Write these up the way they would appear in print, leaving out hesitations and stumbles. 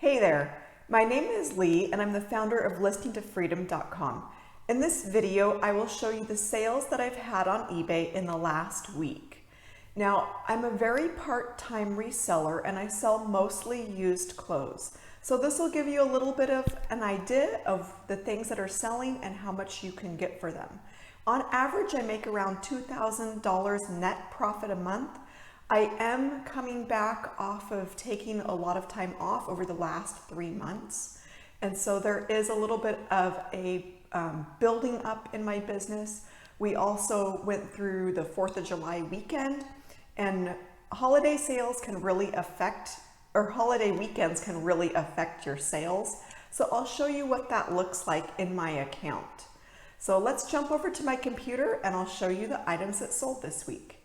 Hey there, my name is Lee and I'm the founder of listingtofreedom.com. In this video, I will show you the sales that I've had on eBay in the last week. Now, I'm a very part-time reseller and I sell mostly used clothes. So this will give you a little bit of an idea of the things that are selling and how much you can get for them. On average, I make around $2,000 net profit a month. I am coming back off of taking a lot of time off over the last 3 months. And so there is a little bit of a building up in my business. We also went through the 4th of July weekend, and holiday sales can really affect, or holiday weekends can really affect your sales. So I'll show you what that looks like in my account. So let's jump over to my computer and I'll show you the items that sold this week.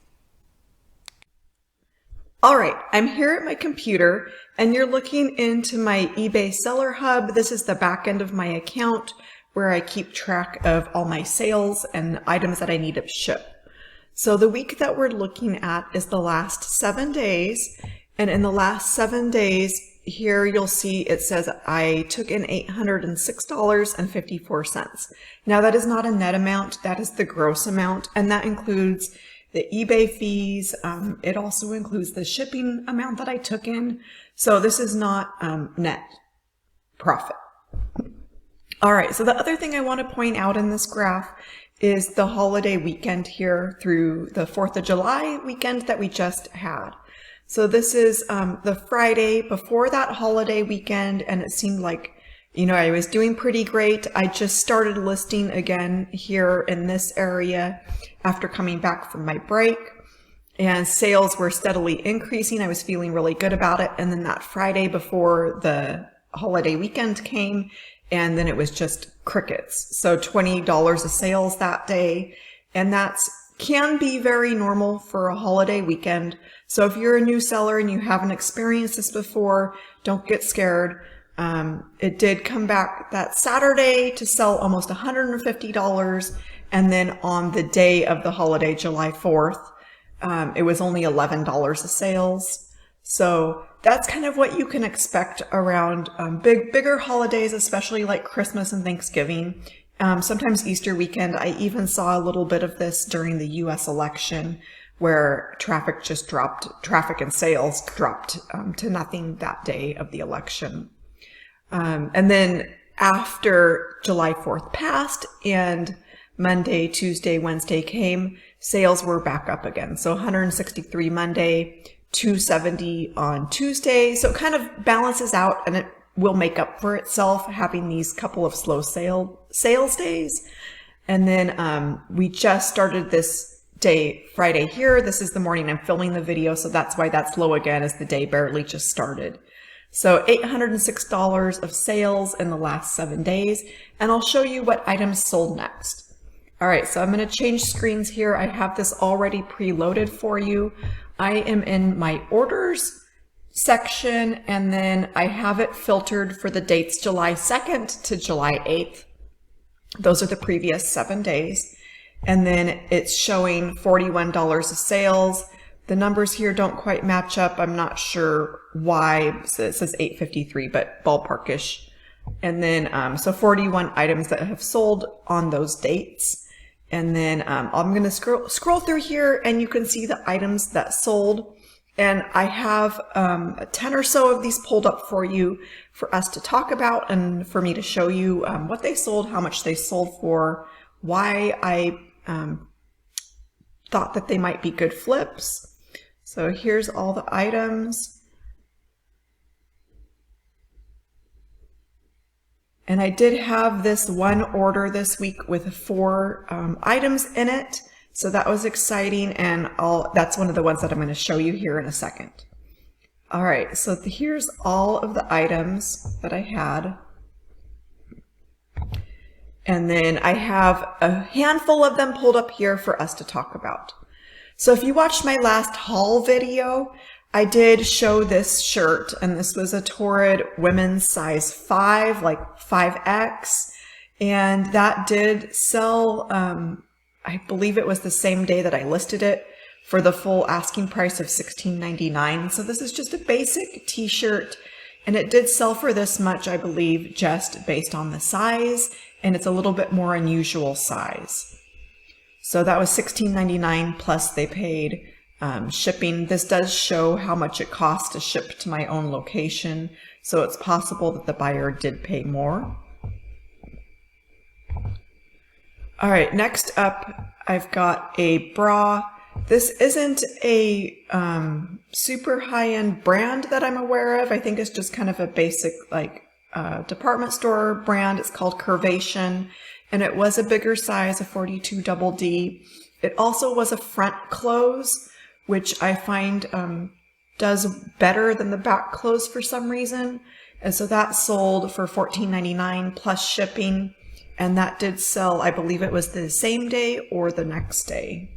All right, I'm here at my computer and you're looking into my eBay Seller Hub. This is the back end of my account where I keep track of all my sales and items that I need to ship. So the week that we're looking at is the last 7 days. And in the last 7 days, here you'll see it says I took in $806.54. Now that is not a net amount, that is the gross amount, and that includes the eBay fees. It also includes the shipping amount that I took in. So this is not net profit. All right, so the other thing I want to point out in this graph is the holiday weekend here through the 4th of July weekend that we just had. So this is the Friday before that holiday weekend, and it seemed like, you know, I was doing pretty great. I just started listing again here in this area after coming back from my break, and sales were steadily increasing. I was feeling really good about it. And then that Friday before the holiday weekend came, and then it was just crickets. So $20 of sales that day. And that's can be very normal for a holiday weekend. So if you're a new seller and you haven't experienced this before, don't get scared. It did come back that Saturday to sell almost $150. And then on the day of the holiday, July 4th, it was only $11 of sales. So that's kind of what you can expect around bigger holidays, especially like Christmas and Thanksgiving. Sometimes Easter weekend. I even saw a little bit of this during the US election where traffic and sales dropped to nothing that day of the election. And then after July 4th passed and Monday, Tuesday, Wednesday came, sales were back up again. So 163 Monday, 270 on Tuesday. So it kind of balances out and it will make up for itself having these couple of slow sales days. And then we just started this day Friday here. This is the morning I'm filming the video, so that's why that's low again, as the day barely just started. So $806 of sales in the last 7 days, and I'll show you what items sold next. All right, so I'm going to change screens here. I have this already preloaded for you. I am in my orders section, and then I have it filtered for the dates July 2nd to July 8th. Those are the previous 7 days. And then it's showing $41 of sales. The numbers here don't quite match up. I'm not sure why. So it says 853, but ballparkish. And then, so 41 items that have sold on those dates. And then I'm going to scroll through here and you can see the items that sold. And I have 10 or so of these pulled up for you for us to talk about and for me to show you what they sold, how much they sold for, why I thought that they might be good flips. So here's all the items. And I did have this one order this week with 4 items in it. So that was exciting, and that's one of the ones that I'm going to show you here in a second. All right, so here's all of the items that I had. And then I have a handful of them pulled up here for us to talk about. So if you watched my last haul video, I did show this shirt, and this was a Torrid women's size 5, like 5X. And that did sell, I believe it was the same day that I listed it, for the full asking price of $16.99. So this is just a basic t-shirt And it did sell for this much, I believe, just based on the size, and it's a little bit more unusual size. So that was $16.99 plus they paid shipping. This does show how much it costs to ship to my own location, so it's possible that the buyer did pay more. All right, next up, I've got a bra. This isn't a super high-end brand that I'm aware of. I think it's just kind of a basic department store brand. It's called Curvation, and it was a bigger size, a 42 double D. It also was a front close, which I find does better than the back close for some reason. And so that sold for $14.99 plus shipping. And that did sell, I believe it was the same day or the next day.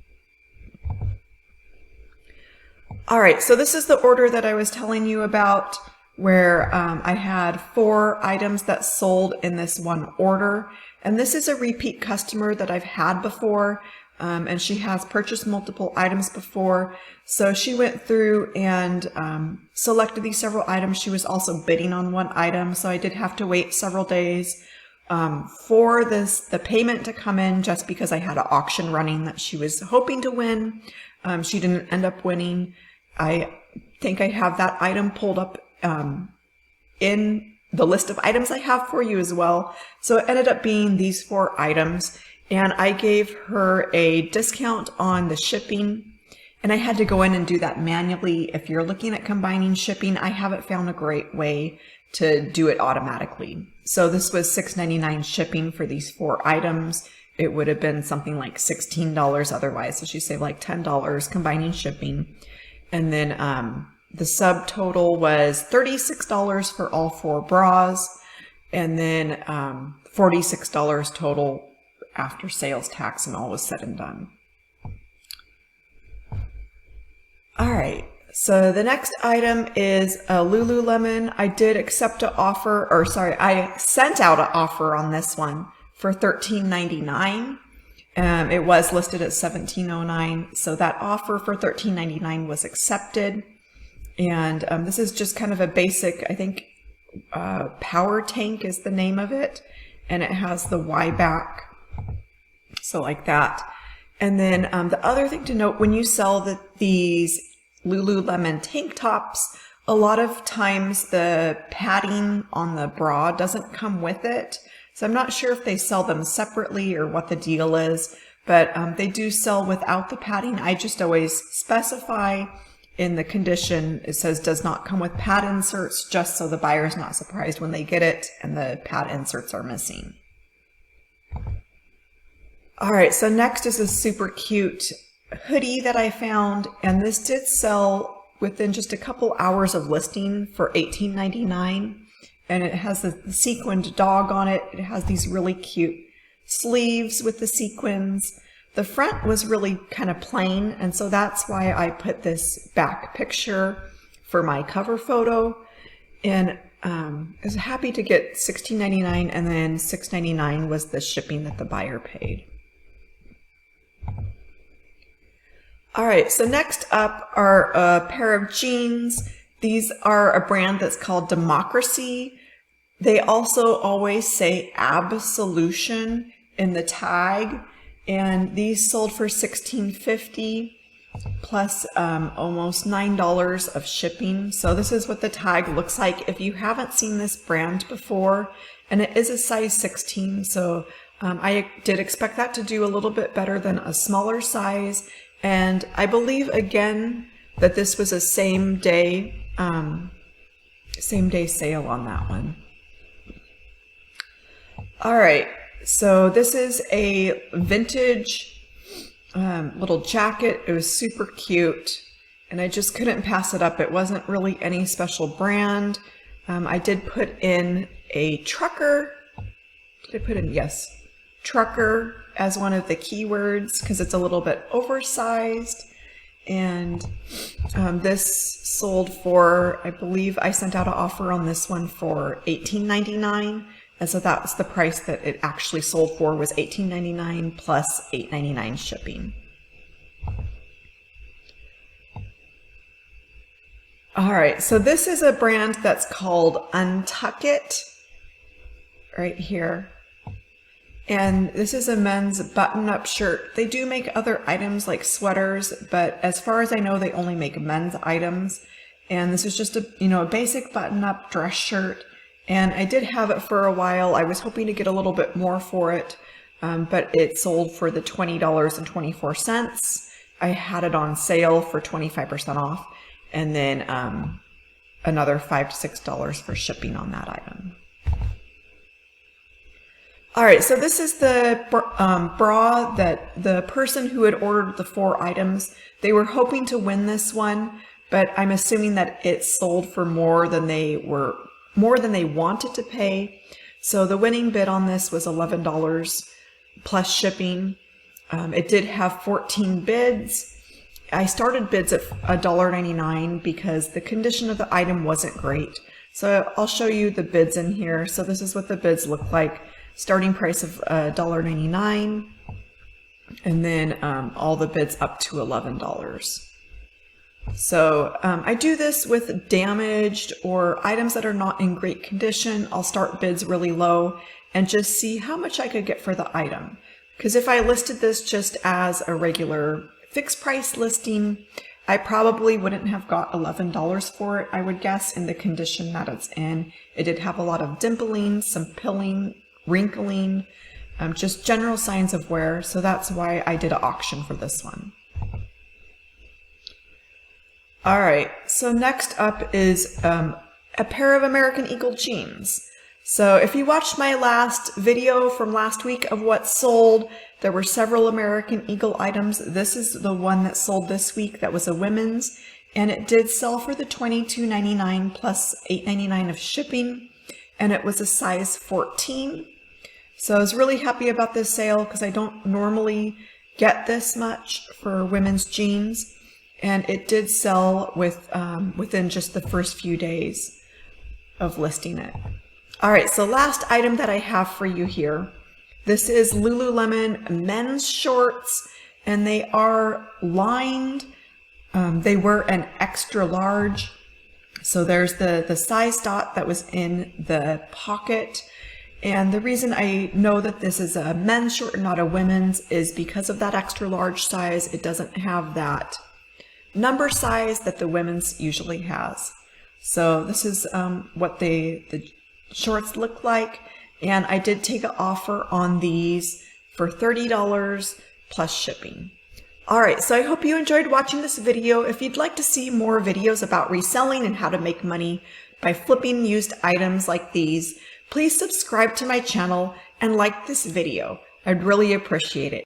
All right, so this is the order that I was telling you about, where I had 4 items that sold in this one order. And this is a repeat customer that I've had before, and she has purchased multiple items before. So she went through and selected these several items. She was also bidding on one item, so I did have to wait several days for the payment to come in, just because I had an auction running that she was hoping to win. She didn't end up winning. I think I have that item pulled up in the list of items I have for you as well. So it ended up being these 4 items, and I gave her a discount on the shipping, and I had to go in and do that manually. If you're looking at combining shipping, I haven't found a great way to do it automatically. So this was $6.99 shipping for these 4 items. It would have been something like $16 otherwise. So she saved like $10 combining shipping. And then the subtotal was $36 for all 4 bras, and then $46 total after sales tax and all was said and done. All right, so the next item is a Lululemon. I did accept an offer, or sorry, I sent out an offer on this one for $13.99. It was listed at $17.09, so that offer for $13.99 was accepted. And this is just kind of a basic, I think, power tank is the name of it, and it has the Y back, so like that. And then the other thing to note, when you sell these Lululemon tank tops, a lot of times the padding on the bra doesn't come with it. So I'm not sure if they sell them separately or what the deal is, but they do sell without the padding. I just always specify in the condition, it says does not come with pad inserts, just so the buyer is not surprised when they get it and the pad inserts are missing. All right, so next is a super cute hoodie that I found, and this did sell within just a couple hours of listing for $18.99. And it has the sequined dog on it. It has these really cute sleeves with the sequins. The front was really kind of plain, and so that's why I put this back picture for my cover photo. And I was happy to get $16.99, and then $6.99 was the shipping that the buyer paid. All right, so next up are a pair of jeans. These are a brand that's called Democracy. They also always say Absolution in the tag, and these sold for $16.50 plus almost $9 of shipping. So this is what the tag looks like. If you haven't seen this brand before, and it is a size 16, so I did expect that to do a little bit better than a smaller size. And I believe again that this was a same day sale on that one. All right, so this is a vintage little jacket. It was super cute, and I just couldn't pass it up. It wasn't really any special brand. I did put in a trucker. Did I put in, yes, trucker as one of the keywords because it's a little bit oversized. And this sold for, I believe I sent out an offer on this one for $18.99. And so that was the price that it actually sold for, was $18.99 plus $8.99 shipping. All right, so this is a brand that's called Untuck It right here. And this is a men's button-up shirt. They do make other items like sweaters, but as far as I know, they only make men's items. And this is just a basic button-up dress shirt. And I did have it for a while. I was hoping to get a little bit more for it, but it sold for the $20.24. I had it on sale for 25% off, and then another $5 to $6 for shipping on that item. All right, so this is the bra that the person who had ordered the 4 items, they were hoping to win this one, but I'm assuming that it sold for more than they wanted to pay. So the winning bid on this was $11 plus shipping. It did have 14 bids. I started bids at $1.99 because the condition of the item wasn't great. So I'll show you the bids in here. So this is what the bids look like. Starting price of $1.99, and then all the bids up to $11. So I do this with damaged or items that are not in great condition. I'll start bids really low and just see how much I could get for the item. Because if I listed this just as a regular fixed price listing, I probably wouldn't have got $11 for it, I would guess, in the condition that it's in. It did have a lot of dimpling, some pilling, wrinkling, just general signs of wear. So that's why I did an auction for this one. All right, so next up is a pair of American Eagle jeans. So if you watched my last video from last week of what sold, there were several American Eagle items. This is the one that sold this week that was a women's, and it did sell for the $22.99 plus $8.99 of shipping, and it was a size 14. So I was really happy about this sale because I don't normally get this much for women's jeans, and it did sell within just the first few days of listing it. All right, so last item that I have for you here. This is Lululemon men's shorts, and they are lined. They were an extra large. So there's the size dot that was in the pocket. And the reason I know that this is a men's short and not a women's is because of that extra large size. It doesn't have that number size that the women's usually has. So this is what the shorts look like. And I did take an offer on these for $30 plus shipping. All right, so I hope you enjoyed watching this video. If you'd like to see more videos about reselling and how to make money by flipping used items like these, please subscribe to my channel and like this video. I'd really appreciate it.